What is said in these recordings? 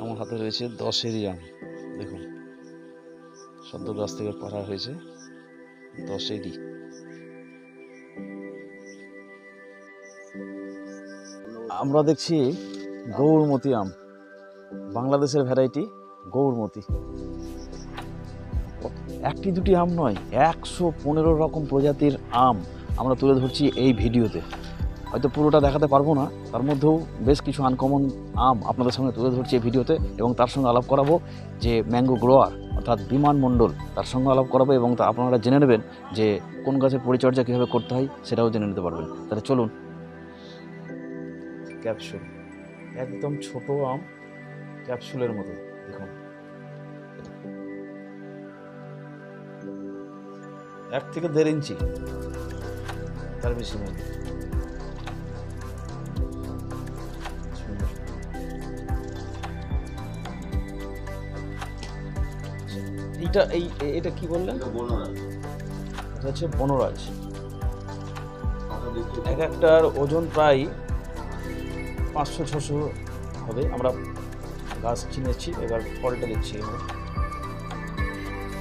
আমার হাতে রয়েছে 10-এরই আম। দেখুন সদ্য গাছ থেকে পাড়া হয়েছে 10-এরই। আমরা দেখছি গৌরমতি আম, বাংলাদেশের ভ্যারাইটি গৌরমতি। একটি দুটি আম নয়, 115 রকম প্রজাতির আম আমরা তুলে ধরছি এই ভিডিওতে। হয়তো পুরোটা দেখাতে পারবো না, তার মধ্যেও বেশ কিছু আনকমন আম আপনাদের সামনে তুলে ধরছি এই ভিডিওতে, এবং তার সঙ্গে আলাপ করাবো যে ম্যাঙ্গো গ্রোয়ার অর্থাৎ বিমান মণ্ডল, তার সঙ্গে আলাপ করাবো, এবং তা আপনারা জেনে নেবেন যে কোন গাছের পরিচর্যা কীভাবে করতে হয় সেটাও জেনে নিতে পারবেন। তাহলে চলুন। ক্যাপসুল, একদম ছোট আম, ক্যাপসুলের মতো। দেখুন 1 থেকে 1.5 ইঞ্চি, তার বেশি নয়। এটা কি বললেন? এটা হচ্ছে বনরাজ। এক একটার ওজন প্রায় 500-600 হবে। আমরা গাছ চিনেছি, এবার ফলটা দিচ্ছি।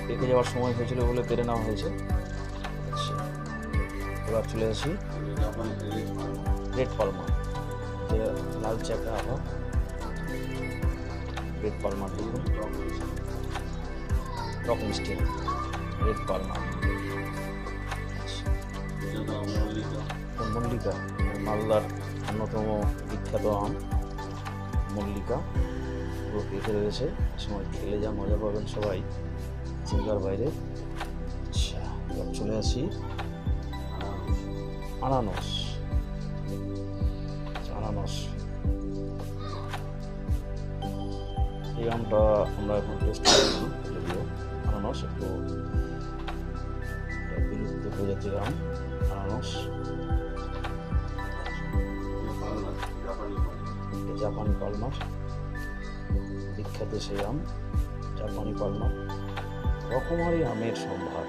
পেকে যাওয়ার সময় হয়েছিল বলে পেরে নেওয়া হয়েছে। আচ্ছা, এবার চলে আসি রেড পালমার, যে লালচে একটা আভা। রেড পালমার দেখুন, টক মিষ্টি রেড পালমার। মল্লিকা, মালদার অন্যতম বিখ্যাত আম মল্লিকা, পুরো পেকে রয়েছে। সময় খেলে যা মজা পাবেন সবাই, চিন্তার বাইরে। আচ্ছা, এবার চলে আসি আনারস। আনারস, এই আমটা আমরা এখন টেস্ট করছি। যদিও আনারস একটু বিলুপ্ত প্রজাতির আম। আনারস জাপানি পালমার, বিখ্যাত সেই আম জাপানি পালমার। রকমারি আমের সম্ভার,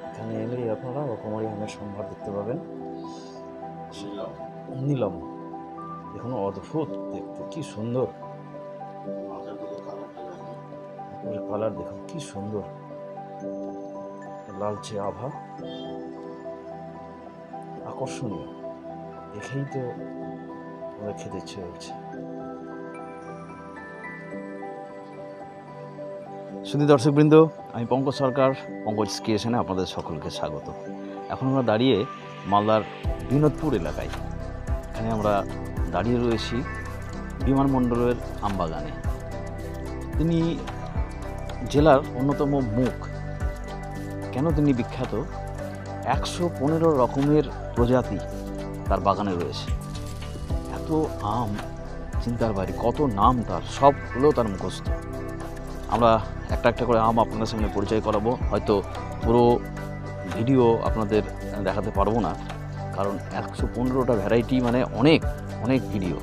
এখানে এলেই আপনারা রকমারি আমের সম্ভার দেখতে পাবেন। নিলাম, দেখুন অদ্ভুত দেখতে, কি সুন্দর কালার, দেখুন কি সুন্দর লালচে আভা, আকর্ষণীয়, দেখেই তো খেতে ইচ্ছে হচ্ছে। শুধু দর্শকবৃন্দ, আমি পঙ্কজ সরকার, পঙ্কজ ক্রিয়েশনে আপনাদের সকলকে স্বাগত। এখন আমরা দাঁড়িয়ে মালদার বিনোদপুর এলাকায়। এখানে আমরা দাঁড়িয়ে রয়েছি বিমান মণ্ডলের আমবাগানে। তিনি জেলার অন্যতম মুখ। কেন তিনি বিখ্যাত? 115 রকমের প্রজাতি তার বাগানে রয়েছে। এত আম, চিন্তার বাইরে, কত নাম তার, সবগুলো তার মুখস্থ। আমরা একটা একটা করে আম আপনাদের সামনে পরিচয় করাবো। হয়তো পুরো ভিডিও আপনাদের দেখাতে পারবো না, কারণ 115টা ভ্যারাইটি মানে অনেক অনেক ভিডিও।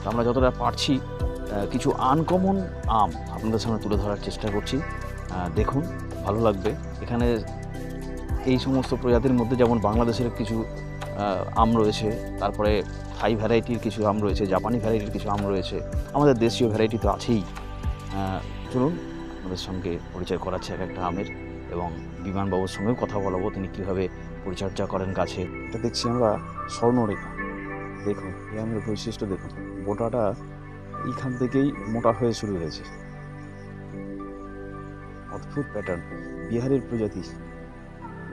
তো আমরা যতটা পারছি কিছু আনকমন আম আপনাদের সামনে তুলে ধরার চেষ্টা করছি। দেখুন, ভালো লাগবে। এখানে এই সমস্ত প্রজাতির মধ্যে যেমন বাংলাদেশের কিছু আম রয়েছে, তারপরে থাই ভ্যারাইটির কিছু আম রয়েছে, জাপানি ভ্যারাইটির কিছু আম রয়েছে, আমাদের দেশীয় ভ্যারাইটি তো আছেই। চলুন আপনাদের সঙ্গে পরিচয় করাচ্ছে এক একটা আমের, এবং বিমানবাবুর সঙ্গেও কথা বলাবো তিনি কীভাবে পরিচর্যা করেন গাছে। এটা দেখছি আমরা স্বর্ণরেখা। দেখুন এই আমের বৈশিষ্ট্য দেখুন, বোটাটা এইখান থেকেই মোটা হয়ে শুরু হয়েছে। অদ্ভুত প্যাটার্ন, বিহারের প্রজাতি।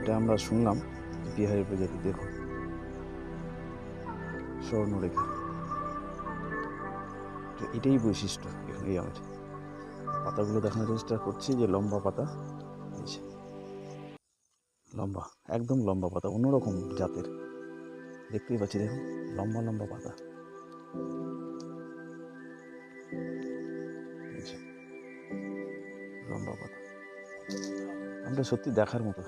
এটা আমরা শুনলাম বিহারের প্রজাতি। দেখুন স্বর্ণরেখা, এটাই বৈশিষ্ট্য এই আমের। পাতাগুলো দেখানোর চেষ্টা করছি যে লম্বা পাতা, লম্বা, একদম লম্বা পাতা, অন্যরকম জাতের। দেখতেই পাচ্ছি, দেখুন লম্বা লম্বা পাতা, লম্বা পাতা। আমটা সত্যি দেখার মতো।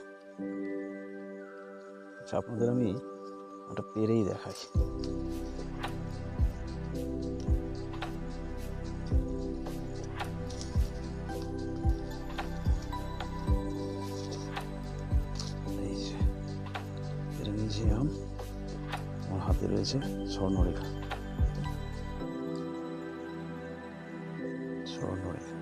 আচ্ছা, আপনাদের আমি ওটা পেরেই দেখাই। আম আমার হাতে রয়েছে স্বর্ণরেখা। স্বর্ণরেখা।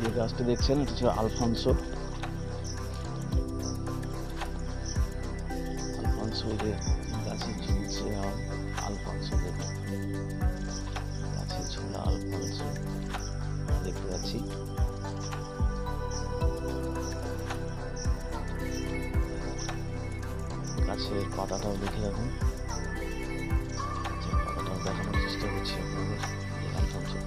এই গাছটি দেখছেন, এটা হচ্ছে আলফানসো। আলফানসো যে গাছে ঝুলছে আম, আলফানসো দেখুন, গাছে ঝোলা আলফানসো দেখতে পাচ্ছি। গাছের পাতাটাও দেখে রাখুন, পাতাটাও দেখানোর চেষ্টা করছি আপনাদের। আলফানসো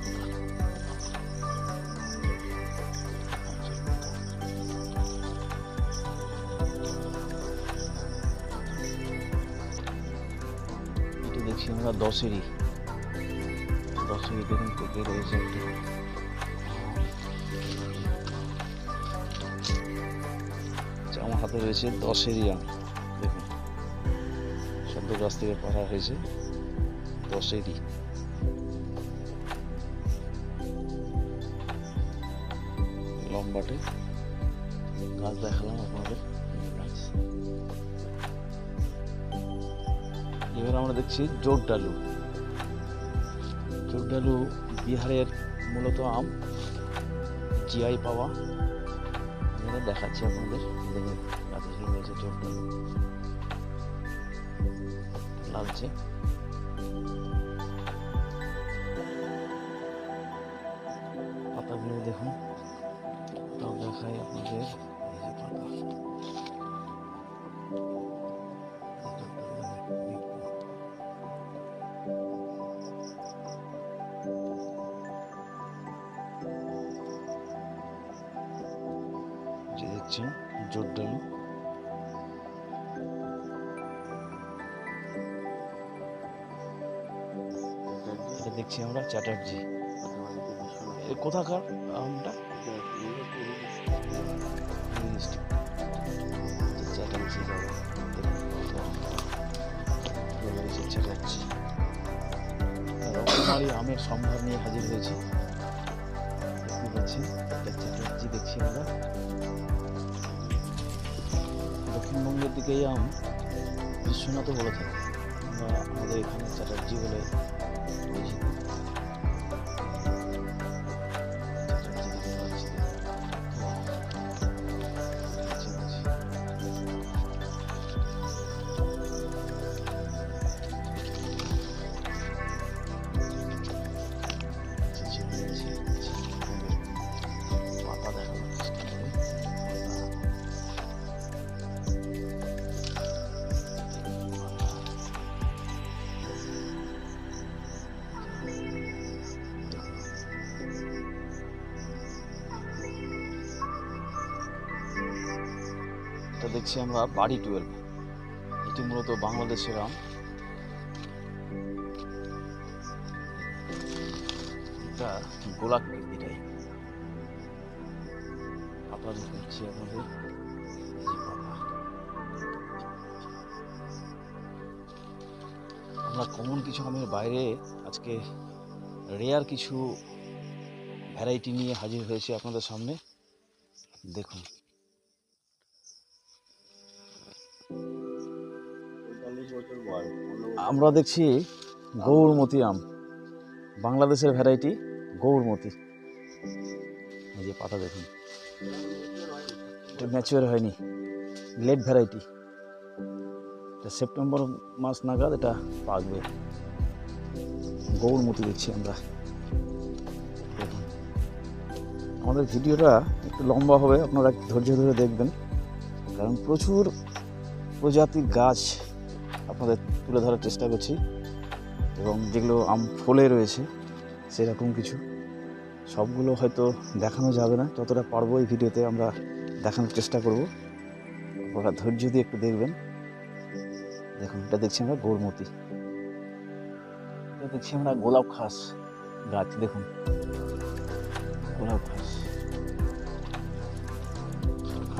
দেখছি আমরা দশেরই দেখুন পেকে রয়েছে একটু। আমার হাতে রয়েছে দশেরই আম, দেখুন সদ্য গাছ থেকে পাড়া হয়েছে দশেরই। লম্বাটে গাছ দেখালাম আপনাদের। এবার আমরা দেখছি জোরডালু। জোরডালু বিহারের মূলত আম, জিআই পাওয়া। এখানে দেখাচ্ছি আপনাদের, দেখুন গাছে রয়েছে জোরডালু, লালচে। পাতাগুলো দেখুন, তাও দেখাই আপনাদের। এই যে পাতা, যে দেখছেন জোরডালু। এটা দেখছি আমরা চ্যাটার্জি। কোথাকার আমটা? চ্যাটার্জি চ্যাটার্জি রকমারি আমের সম্ভার নিয়ে হাজির হয়েছি। দেখতে পাচ্ছেন একটা চ্যাটার্জি দেখছি আমরা। দক্ষিণবঙ্গের দিকে এই আম বিশ্বনাথও বলে থাকে, আমরা আমাদের এখানে চ্যাটার্জি বলে পরিচিত। পাতা দেখানোর চেষ্টা করি। এটা দেখছি আমরা বাড়ি 12। এটি মূলত বাংলাদেশের আম। এটা গোলাকৃতিটাই। পাতা দেখাচ্ছি আপনাদের, আমরা কমন কিছু আমের বাইরে আজকে রেয়ার কিছু ভ্যারাইটি নিয়ে হাজির হয়েছে আপনাদের সামনে। দেখুন আমরা দেখছি গৌরমতি আম, বাংলাদেশের ভ্যারাইটি গৌরমতি। এই যে পাতা দেখুন, এটা ম্যাচিওর হয়নি, লেট ভ্যারাইটি। এটা সেপ্টেম্বর মাস নাগাদ এটা পাকবে। গৌরমতি দেখছি আমরা। দেখুন আমাদের ভিডিওটা একটু লম্বা হবে, আপনারা ধৈর্য ধরে দেখবেন, কারণ প্রচুর প্রজাতির গাছ আপনাদের তুলে ধরার চেষ্টা করছি, এবং যেগুলো আম ফলে রয়েছে সেরকম কিছু। সবগুলো হয়তো দেখানো যাবে না, যতটা পারবো এই ভিডিওতে আমরা দেখানোর চেষ্টা করব। আপনারা ধৈর্য দিয়ে একটু দেখবেন। দেখুন এটা দেখছি আমরা গৌরমতি। এটা দেখছি আমরা গোলাপ খাস গাছ। দেখুন গোলাপ খাস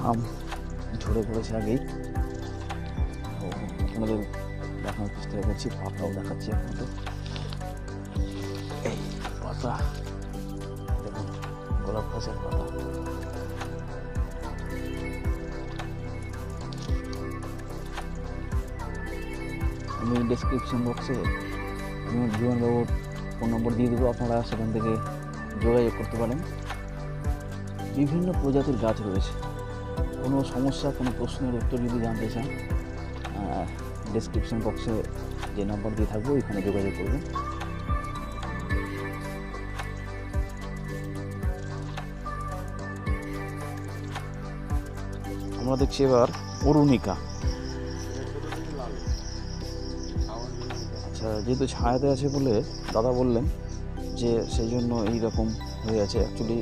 আম ঝরে পড়েছে আগেই, আপনাদের দেখানোর চেষ্টা করছি। পাতাও দেখাচ্ছি আপনাদের। এই পাতা দেখুন গোলাপ গাছের পাতা। আমি ডেসক্রিপশন বক্সে আমার জীবনবাবুর ফোন নম্বর দিয়ে দেবো, আপনারা সেখান থেকে যোগাযোগ করতে পারেন। বিভিন্ন প্রজাতির গাছ রয়েছে। কোনো সমস্যা, কোনো প্রশ্নের উত্তর যদি জানতে চান, ডেসক্রিপশন বক্সে যে নাম্বার দিয়ে থাকবো এখানে যোগাযোগ করবেন। আমরা দেখছি এবার অরুণিকা। আচ্ছা, যেহেতু ছায়াতে আছে বলে দাদা বললেন যে সেই জন্য এইরকম হয়ে আছে। অ্যাকচুয়ালি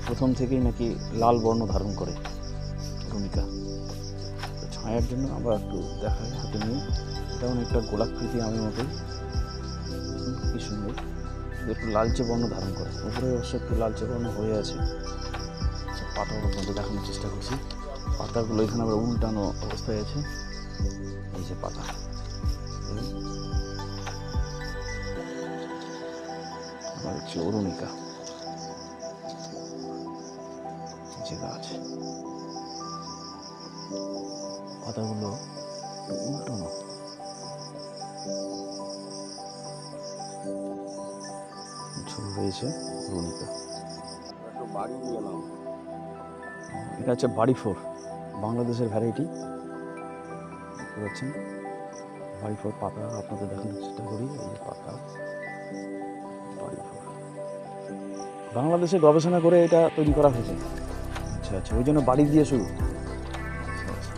প্রথম থেকেই নাকি লাল বর্ণ ধারণ করে অরুণিকা। ছায়ার জন্য আমরা একটু দেখাই হাতে নিয়ে। এটা অনেকটা গোলাকৃতি আমের মতোই, কি সুন্দর, একটু লালচে বর্ণ ধারণ করে। উপরে অবশ্য একটু লালচে বর্ণ হয়ে আছে। পাতাগুলো আপনাদের দেখানোর চেষ্টা করছি। পাতাগুলো এখানে আবার উল্টানো অবস্থায় আছে। এই যে পাতা, আমরা দেখছি অরুণিকা যে গাছ, পাতাগুলো উল্টানো। ঝুল রয়েছে অরুণিকা। এটা হচ্ছে বাড়ি ফোর, বাংলাদেশের ভ্যারাইটি। দেখতে পাচ্ছেন বাড়ি ফোর পাতা, আপনাদের দেখানোর চেষ্টা করি। এই যে পাতা বাড়ি ফোর, বাংলাদেশে গবেষণা করে এটা তৈরি করা হয়েছে। আচ্ছা আচ্ছা, ওই জন্য বাড়ি দিয়ে শুরু। আচ্ছা আচ্ছা, আচ্ছা আচ্ছা।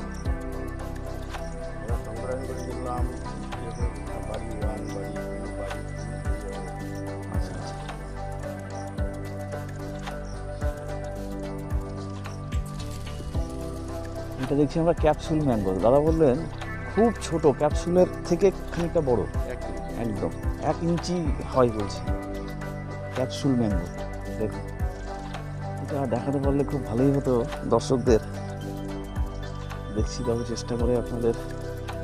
এটা দেখছি আমরা ক্যাপসুল ম্যাঙ্গো। দাদা বললেন খুব ছোট, ক্যাপসুলের থেকে খানিকটা বড়, একদম 1 ইঞ্চি হয় বলছে ক্যাপসুল ম্যাঙ্গো। দেখুন, এটা দেখাতে পারলে খুব ভালোই হতো দর্শকদের। দেখছি তবে চেষ্টা করে আপনাদের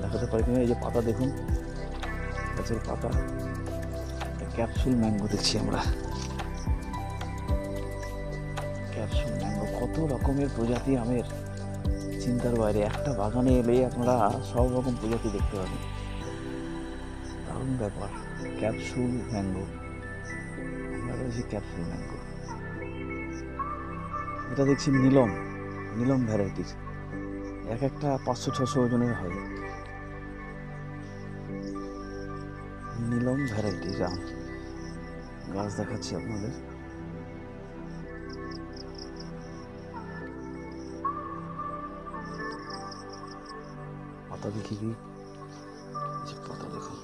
দেখাতে পারি কিনা। এই যে পাতা দেখুন, গাছের পাতা, ক্যাপসুল ম্যাঙ্গো দেখছি আমরা। ক্যাপসুল ম্যাঙ্গো, কত রকমের প্রজাতি আমের চিন্তার বাইরে। একটা বাগানে এলে আপনারা সব রকম প্রজাতি দেখতে পাবেন, দারুণ ব্যাপার। ক্যাপসুল ম্যাঙ্গো, আমরা রয়েছি ক্যাপসুল ম্যাঙ্গো। এটা দেখছি নীলম, নীলম ভ্যারাইটির, এক একটা 500-600 ওজনের হয়। নীলম ভ্যারাইটির আম গাছ দেখাচ্ছি আপনাদের। পাতা দেখি কি, পাতা দেখুন,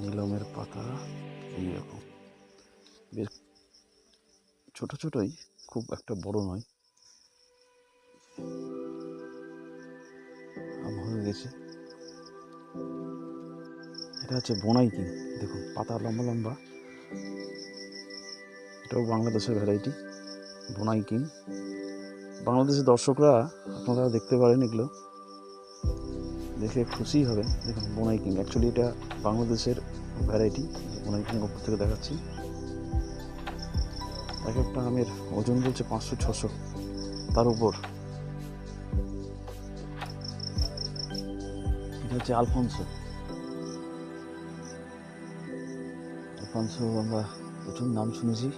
নীলমের পাতা এইরকম, বেশ ছোট ছোটই, খুব একটা বড় নয়। আম হয়ে গেছে। এটা হচ্ছে বোনাই কিং, দেখুন পাতা লম্বা লম্বা। এটাও বাংলাদেশের ভ্যারাইটি, বোনাই কিং। বাংলাদেশের দর্শকরা আপনারা দেখতে পারেন, এগুলো দেখে খুশি হবেন। দেখুন বোনাই কিং, অ্যাকচুয়ালি এটা বাংলাদেশের ভ্যারাইটি। বোনাই কিং উপর থেকে দেখাচ্ছি। এক একটা আমের ওজন বলছে 500-600 তার উপর। এটা হচ্ছে আলফানসো। আলফানসো আমরা প্রচুর নাম শুনেছি,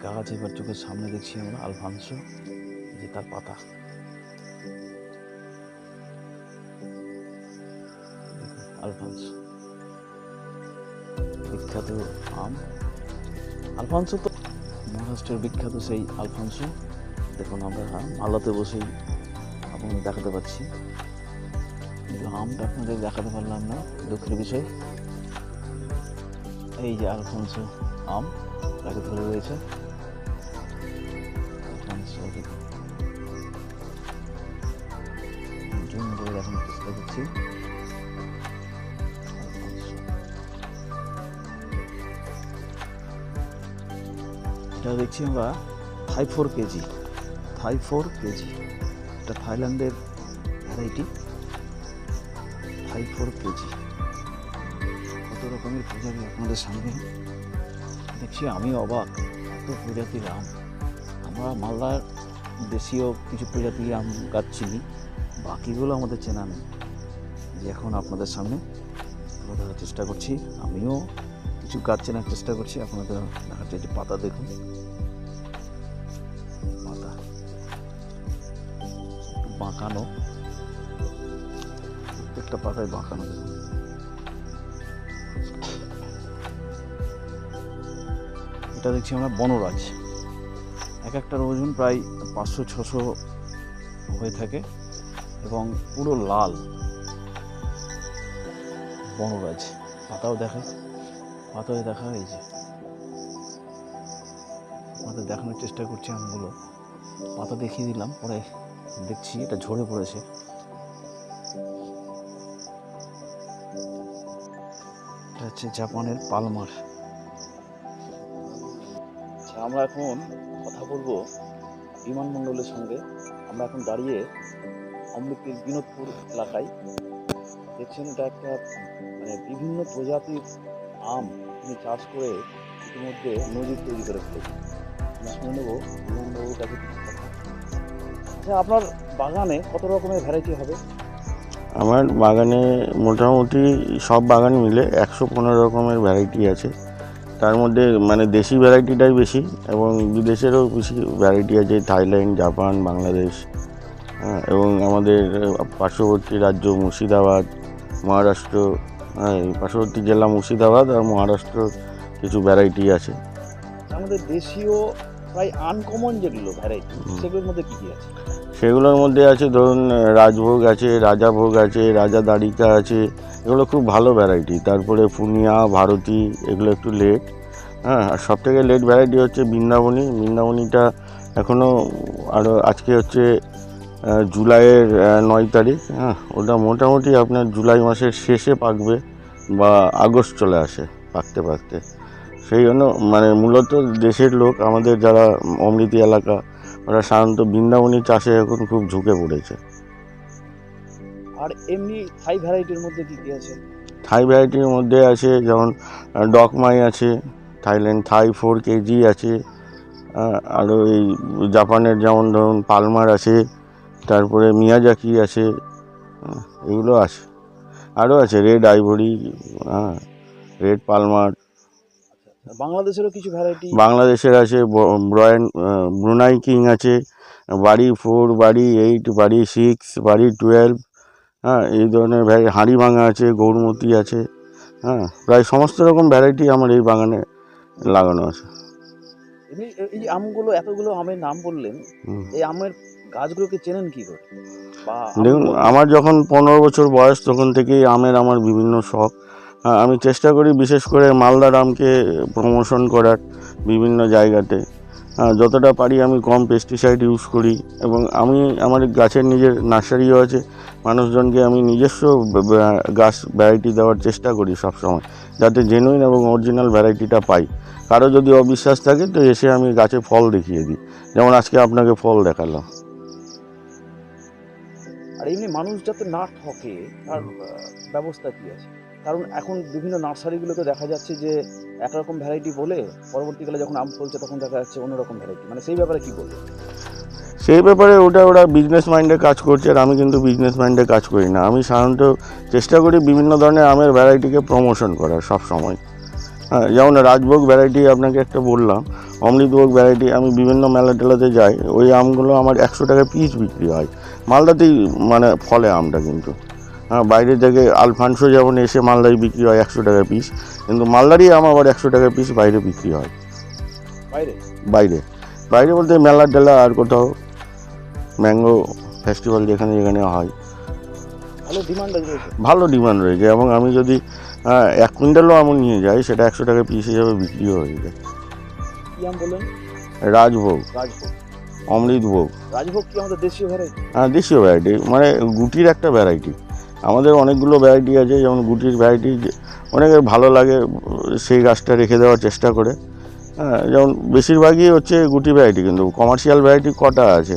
গাছ এবার চোখের সামনে দেখছি আমরা। আলফানসো, যে তার পাতা, আলফানসো বিখ্যাত আম। আলফানসো তো মহারাষ্ট্রের বিখ্যাত সেই আলফানসো। দেখুন আমরা মালাতে বসেই আপনাদের দেখাতে পাচ্ছি, কিন্তু আমটা আপনাদের দেখাতে পারলাম না, দুঃখের বিষয়। এই যে আলফানসো আম তাকে ধরে রয়েছে। আলফানসো দেখুন, জুম করে দেখানোর চেষ্টা করছি। এটা দেখছি আমরা থাই 4 কেজি, থাই 4 কেজি। এটা থাইল্যান্ডের ভ্যারাইটি, থাই 4 কেজি। কত রকমের প্রজাতি আপনাদের সামনে দেখছি, আমি অবাক। এত প্রজাতির আম। আমরা মালদার দেশীয় কিছু প্রজাতির আম গাছ চিনি, বাকিগুলো আমাদের চেনা নেই। যে এখন আপনাদের সামনে তুলে ধরার চেষ্টা করছি, আমিও কিছু গাছ চেনার চেষ্টা করছি। আপনাদের দেখাচ্ছে যে পাতা দেখুন, পাতা একটু বাঁকানো, প্রত্যেকটা পাতায় বাঁকানো দেখুন। এটা দেখছি আমরা বনরাজ, এক একটার ওজন প্রায় 500-600 হয়ে থাকে এবং পুরো লাল বনরাজ। পাতাও দেখা এই যে আমাদের দেখানোর চেষ্টা করছি আমগুলো। পাতা দেখিয়ে দিলাম, পরে দেখছি এটা ঝরে পড়েছে। এটা হচ্ছে জাপানের পালমার। আচ্ছা, আমরা এখন কথা বলবো বিমানবন্দরের সঙ্গে। আমরা এখন দাঁড়িয়ে অমৃতের বিনোদপুর এলাকায়। দেখছেন এটা একটা বিভিন্ন প্রজাতির আম তিনি চাষ করে ইতিমধ্যে নজির তৈরি করে ফেলেছেন। আমরা শুনে নেবো বিমানবাবুর কাছে কিছু কথা। আচ্ছা, আপনার বাগানে কত রকমের ভ্যারাইটি হবে? আমার বাগানে মোটামুটি সব বাগান মিলে 115 রকমের ভ্যারাইটি আছে। তার মধ্যে দেশি ভ্যারাইটিটাই বেশি এবং বিদেশেরও বেশি ভ্যারাইটি আছে, থাইল্যান্ড, জাপান, বাংলাদেশ, এবং আমাদের পার্শ্ববর্তী রাজ্য মুর্শিদাবাদ, মহারাষ্ট্র, পার্শ্ববর্তী জেলা মুর্শিদাবাদ আর মহারাষ্ট্র কিছু ভ্যারাইটি আছে। আমাদের দেশীয় প্রায় আনকমন যেগুলো ভ্যারাইটি, সেগুলোর মধ্যে কী কী আছে? সেগুলোর মধ্যে আছে ধরুন রাজভোগ আছে, রাজাভোগ আছে, রাজা দারিকা আছে, এগুলো খুব ভালো ভ্যারাইটি। তারপরে পুনিয়া, ভারতী, এগুলো একটু লেট। আর সবথেকে লেট ভ্যারাইটি হচ্ছে বৃন্দাবনী। বৃন্দাবনীটা এখনও আরও, আজকে হচ্ছে জুলাইয়ের 9 তারিখ। ওটা মোটামুটি আপনার জুলাই মাসের শেষে পাকবে বা আগস্ট চলে আসে পাকতে পাকতে। সেই জন্য মূলত দেশের লোক, আমাদের যারা অমৃতি এলাকা, ওরা সাধারণত বৃন্দাবনী চাষে এখন খুব ঝুঁকে পড়েছে। আর এমনি থাই ভ্যারাইটির মধ্যে কী কী আছে? থাই ভ্যারাইটির মধ্যে আছে যেমন ডকমাই আছে, থাইল্যান্ড থাই 4 কেজি আছে, আরও এই জাপানের যেমন ধরুন পালমার আছে, তারপরে মিয়াজাকি আছে, এগুলো আছে। আরও আছে রেড আইভরি, রেড পালমার। বাংলাদেশেরও কিছু ভ্যারাইটি? বাংলাদেশের আছে ব্রুনাই কিং আছে, বাড়ি 4, বাড়ি 8, বাড়ি 6, বাড়ি 12, এই ধরনের হাঁড়ি ভাঙা আছে, গৌরমতি আছে। প্রায় সমস্ত রকম ভ্যারাইটি আমার এই বাগানে লাগানো আছে। এই আমগুলো, এতগুলো আমের নাম বললেন, এই আমের গাছগুলোকে চেনেন কি করে? দেখুন, আমার যখন 15 বছর বয়স তখন থেকেই আমার বিভিন্ন শখ। আমি চেষ্টা করি বিশেষ করে মালদার আমকে প্রমোশন করার বিভিন্ন জায়গাতে। যতটা পারি আমি কম পেস্টিসাইড ইউজ করি এবং আমার গাছের নিজের নার্সারিও আছে। মানুষজনকে আমি নিজস্ব গাছ ভ্যারাইটি দেওয়ার চেষ্টা করি সবসময়, যাতে জেনুইন এবং অরিজিনাল ভ্যারাইটিটা পাই। কারো যদি অবিশ্বাস থাকে তো এসে আমি গাছে ফল দেখিয়ে দিই, যেমন আজকে আপনাকে ফল দেখালাম। আর এমনি মানুষ যাতে না ঠকে তার ব্যবস্থা কী আছে? কারণ এখন বিভিন্ন নার্সারিগুলোতে দেখা যাচ্ছে যে একরকম ভ্যারাইটি বলে পরবর্তীকালে যখন আম ফলছে তখন দেখা যাচ্ছে অন্যরকম ভ্যারাইটি। সেই ব্যাপারে কী বলবো? সেই ব্যাপারে ওরা বিজনেস মাইন্ডে কাজ করছে, আর আমি কিন্তু বিজনেস মাইন্ডে কাজ করি না। আমি সাধারণত চেষ্টা করি বিভিন্ন ধরনের আমের ভ্যারাইটিকে প্রমোশন করার সব সময়। যেমন রাজভোগ ভ্যারাইটি আপনাকে একটা বললাম, অমৃতভোগ ভ্যারাইটি, আমি বিভিন্ন মেলা টেলাতে যাই, ওই আমগুলো আমার 100 টাকা পিস বিক্রি হয়। মালদাতেই ফলে আমটা, কিন্তু বাইরে থেকে আলফানসো যেমন এসে মালদায় বিক্রি হয় 100 টাকা পিস, কিন্তু মালদারই আম আবার 100 টাকা পিস বাইরে বিক্রি হয়। বাইরে বাইরে বলতে মেলা টেলা আর কোথাও ম্যাঙ্গো ফেস্টিভ্যাল যেখানে যেখানে হয়, ভালো ডিমান্ড রয়েছে। এবং আমি যদি 1 কুইন্টালও আম নিয়ে যাই, সেটা 100 টাকা পিস হিসাবে বিক্রিও হয়ে যায়। রাজভোগ, অমৃতভোগ। রাজভোগ কি আমাদের দেশীয় ভ্যারাইটি? দেশীয় ভ্যারাইটি, গুটির একটা ভ্যারাইটি। আমাদের অনেকগুলো ভ্যারাইটি আছে, যেমন গুটির ভ্যারাইটি অনেকের ভালো লাগে, সেই গাছটা রেখে দেওয়ার চেষ্টা করে। যেমন বেশিরভাগই হচ্ছে গুটি ভ্যারাইটি, কিন্তু কমার্শিয়াল ভ্যারাইটি কটা আছে,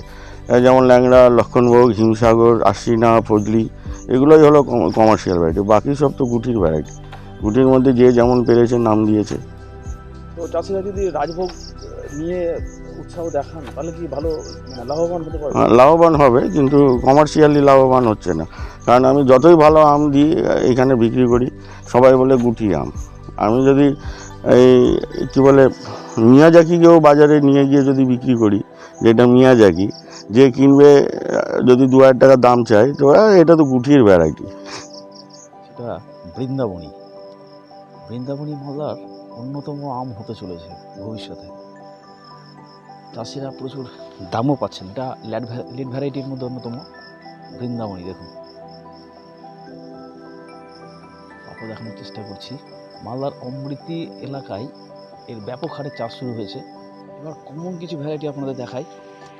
যেমন ল্যাংড়া, লক্ষণভোগ, হিমসাগর, আশ্বিনা, ফজলি, এগুলোই হলো কমার্শিয়াল ভ্যারাইটি। বাকি সব তো গুটির ভ্যারাইটি। গুটির মধ্যে যে যেমন পেরেছে নাম দিয়েছে। তো চাষিরা যদি রাজভোগ নিয়ে উৎসাহ দেখান তাহলে কি ভালো লাভবান হতে পারবে? লাভবান হবে, কিন্তু কমার্শিয়ালি লাভবান হচ্ছে না। কারণ আমি যতই ভালো আম দিই এখানে বিক্রি করি, সবাই বলে গুটি আম। আমি যদি এই কী বলে মিয়াজাকিকেও বাজারে নিয়ে গিয়ে যদি বিক্রি করি, যেটা মিয়াজাকি, যে কিনবে যদি 2,000 টাকা দাম চাই, তো এটা তো গুটির ভ্যারাইটি। সেটা বৃন্দাবনী মালদার অন্যতম আম হতে চলেছে ভবিষ্যতে। চাষিরা প্রচুর দামও পাচ্ছেন। এটা লিড ভ্যারাইটির মধ্যে অন্যতম বৃন্দাবনী। দেখুন, আপনার দেখানোর চেষ্টা করছি। মালদার অমৃতি এলাকায় এর ব্যাপক হারে চাষ শুরু হয়েছে। এবার কমন কিছু ভ্যারাইটি আপনাদের দেখাই,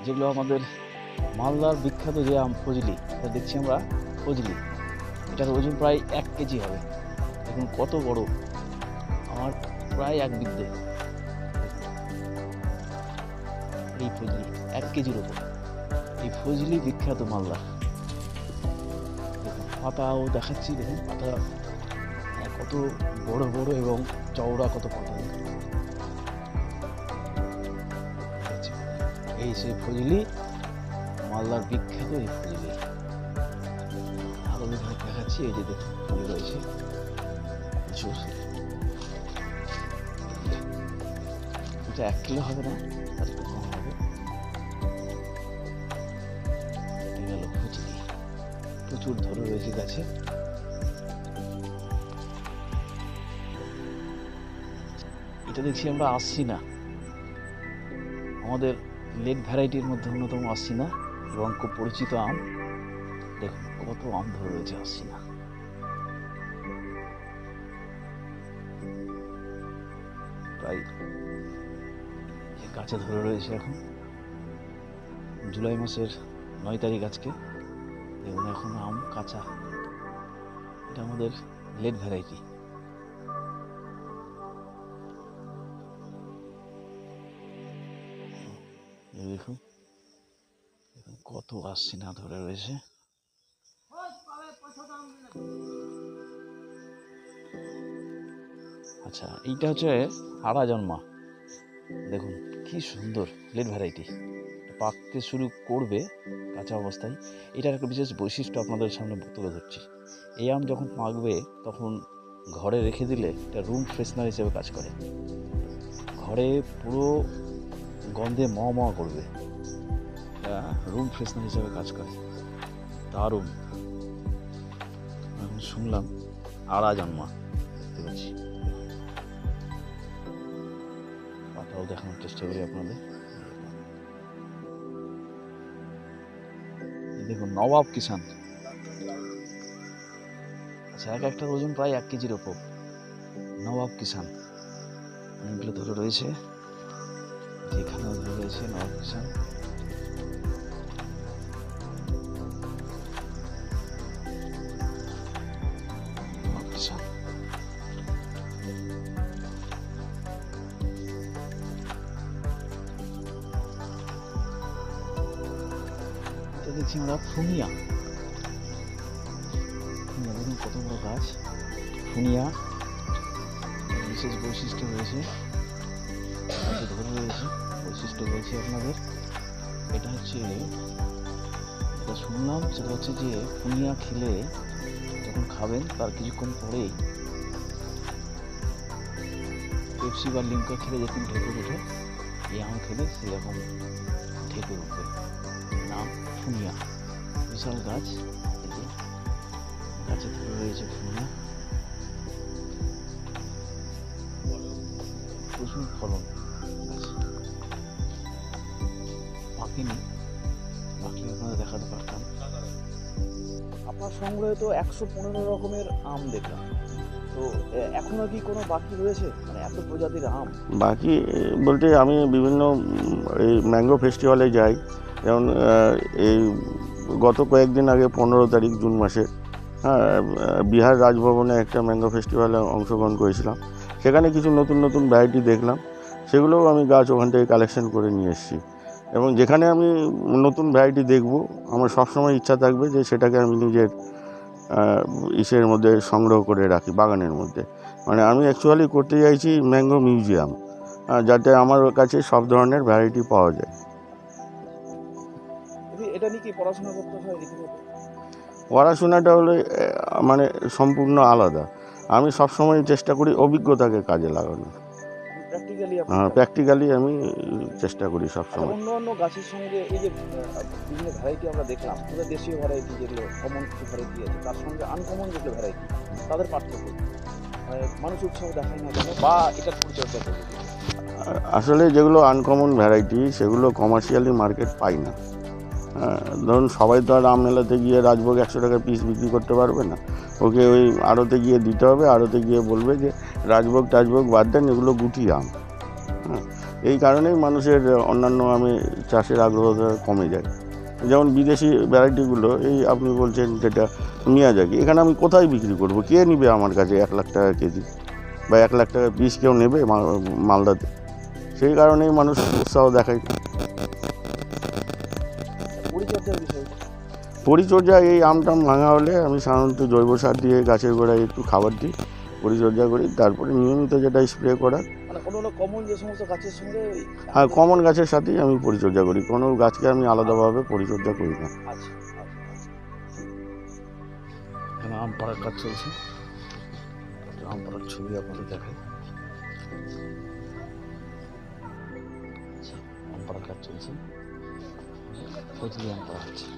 যেগুলো আমাদের মালদার বিখ্যাত যে আম ফজলি, এটা দেখছি আমরা ফজলি। এটার ওজন প্রায় 1 কেজি হবে। দেখুন কত বড়, আমার প্রায় 1 বিঘে। এই ফজলি 1 কেজির ওপর। এই ফজলি বিখ্যাত মালদা। দেখুন পাতাও দেখাচ্ছি, দেখুন পাতা কত বড় বড় এবং চওড়া, কত পাতা। এই সেই ফজলি, মালদার বিখ্যাত এই ফজলি। আরো দেখাচ্ছি, এই যে দেখুন ফুল রয়েছে প্রচুর। এটা 1 কিলো হবে না, তার একটু কম হবে। এই গেল ফজলি, প্রচুর ধরে রয়েছে গাছে। এটা দেখছি আমরা আশ্বিনা, আমাদের লেট ভ্যারাইটির মধ্যে অন্যতম আশ্বিনা এবং খুব পরিচিত আম। দেখুন কত আম ধরে রয়েছে আশ্বিনা। প্রায় গাছে ধরে রয়েছে এখন। জুলাই মাসের 9 তারিখ আজকে। এবং এখন আম কাঁচা। এটা আমাদের লেট ভ্যারাইটি। দেখুন কত আশ্বিনা ধরে রয়েছে। আচ্ছা, এইটা হচ্ছে আড়া জন্মা। দেখুন কি সুন্দর লেট ভ্যারাইটি। পাকতে শুরু করবে কাঁচা অবস্থায়। এটার একটা বিশেষ বৈশিষ্ট্য আপনাদের সামনে তুলে ধরছি। এই আম যখন পাকবে তখন ঘরে রেখে দিলে এটা রুম ফ্রেশনার হিসেবে কাজ করে। ঘরে পুরো গন্ধে ম করবে, এটা রুম ফ্রেশনার হিসেবে কাজ করে। দারুণ। এখন শুনলাম আড়া জন্মা, দেখতে পাচ্ছি। পাতাও দেখানোর চেষ্টা করি আপনাদের। দেখুন নবাব কিষান। আচ্ছা, একটার ওজন প্রায় 1 কেজির ওপর। নবাব কিষান অনেকগুলো ধরে রয়েছে, যেখানেও ধরে রয়েছে নবাব কিষান। দেখছি আমরা ফুনিয়া। দেখুন কত বড় গাছ ফুনিয়া। বিশেষ বৈশিষ্ট্য রয়েছে, ধরে রয়েছে বৈশিষ্ট্য রয়েছে আপনাদের। এটা হচ্ছে, এটা শুনলাম সেটা হচ্ছে যে ফুনিয়া খেলে, যখন খাবেন তার কিছুক্ষণ পরেই পেপসি বা লিমকা খেলে যখন ঢেকুর ওঠে, এই আম খেলে সেরকম ঢেকুর উঠবে। নাম ফুনিয়া। বিশাল গাছ, গাছে ধরে রয়েছে ফুনিয়া। প্রচুর ফলন গাছ। পাকেনি, পাকলে আপনাদের দেখাতে পারতাম। আপনার সংগ্রহে তো 115 রকমের আম দেখলাম, তো এখনো কি কোনো বাকি রয়েছে, মানে এত প্রজাতির আম? বাকি বলতে আমি বিভিন্ন এই ম্যাঙ্গো ফেস্টিভ্যালে যাই। যেমন এই গত কয়েকদিন আগে 15 তারিখ জুন মাসে, হ্যাঁ, বিহার রাজভবনে একটা ম্যাঙ্গো ফেস্টিভ্যালে অংশগ্রহণ করেছিলাম। সেখানে কিছু নতুন নতুন ভ্যারাইটি দেখলাম, সেগুলোও আমি গাছ ওখান থেকে কালেকশন করে নিয়ে এসেছি। এবং যেখানে আমি নতুন ভ্যারাইটি দেখব, আমার সবসময় ইচ্ছা থাকবে যে সেটাকে আমি নিজের ইসের মধ্যে সংগ্রহ করে রাখি, বাগানের মধ্যে। মানে আমি অ্যাকচুয়ালি করতে চাইছি ম্যাঙ্গো মিউজিয়াম। যাতে আমার কাছে সব ধরনের ভ্যারাইটি পাওয়া যায়। এটা নিয়ে কি পড়াশোনা করতে হয় রীতিমতো? পড়াশোনাটা হলো মানে সম্পূর্ণ আলাদা। আমি সবসময় চেষ্টা করি অভিজ্ঞতাকে কাজে লাগানো। প্র্যাকটিক্যালি প্র্যাকটিক্যালি আমি চেষ্টা করি আচ্ছা, সবসময়। অন্য অন্য গাছের সঙ্গে এই যে বিভিন্ন ভ্যারাইটি আমরা দেখলাম, ওদের দেশীয় ভ্যারাইটি যেগুলো কমন কিছু ভ্যারাইটি আছে, তার সঙ্গে আনকমন যেগুলো ভ্যারাইটি, তাদের পার্থক্য কি? মানুষ উৎসাহ দেখায় না কেন, বা এটার পরিচর্যা করবে কি? আসলে যেগুলো আনকমন ভ্যারাইটি সেগুলো কমার্শিয়ালি মার্কেট পাই না। ধরুন সবাই তো আর আম মেলাতে গিয়ে রাজভোগ 100 টাকা পিস বিক্রি করতে পারবে না। ওকে ওই আড়তে গিয়ে দিতে হবে, আড়তে গিয়ে বলবে যে রাজভোগ টাজভোগ বাদ দেন, এগুলো গুটি আম। এই কারণেই মানুষের অন্যান্য আমে চাষের আগ্রহটা কমে যায়। যেমন বিদেশি ভ্যারাইটিগুলো, এই আপনি বলছেন যেটা মিয়াজাকি, এখানে আমি কোথায় বিক্রি করব? কে নেবে আমার কাছে 1 লাখ টাকা কেজি বা 1 লাখ টাকা পিস কেউ নেবে মালদাতে? সেই কারণেই মানুষ উৎসাহ দেখায়। পরিচর্যার বিষয় পরিচর্যা, এই আমটাম ভাঙা হলে আমি সাধারণত জৈব সার দিয়ে গাছের গোড়ায় একটু খাবার দিই, পরিচর্যা করি, তারপরে নিয়মিত যেটা স্প্রে করা। মানে কোনো কমন যে সমস্ত গাছের সঙ্গে হ্যাঁ, কমন গাছের সাথেই আমি পরিচর্যা করি, কোনো গাছকে আমি আলাদাভাবে পরিচর্যা করি না। আচ্ছা, এখানে আম পাড়ার কাজ চলছে, আম পাড়ার ছবি আপনাদের দেখাই। আম পাড়ার কাজ চলছে, প্রতিদিন আম পাড়া হচ্ছে।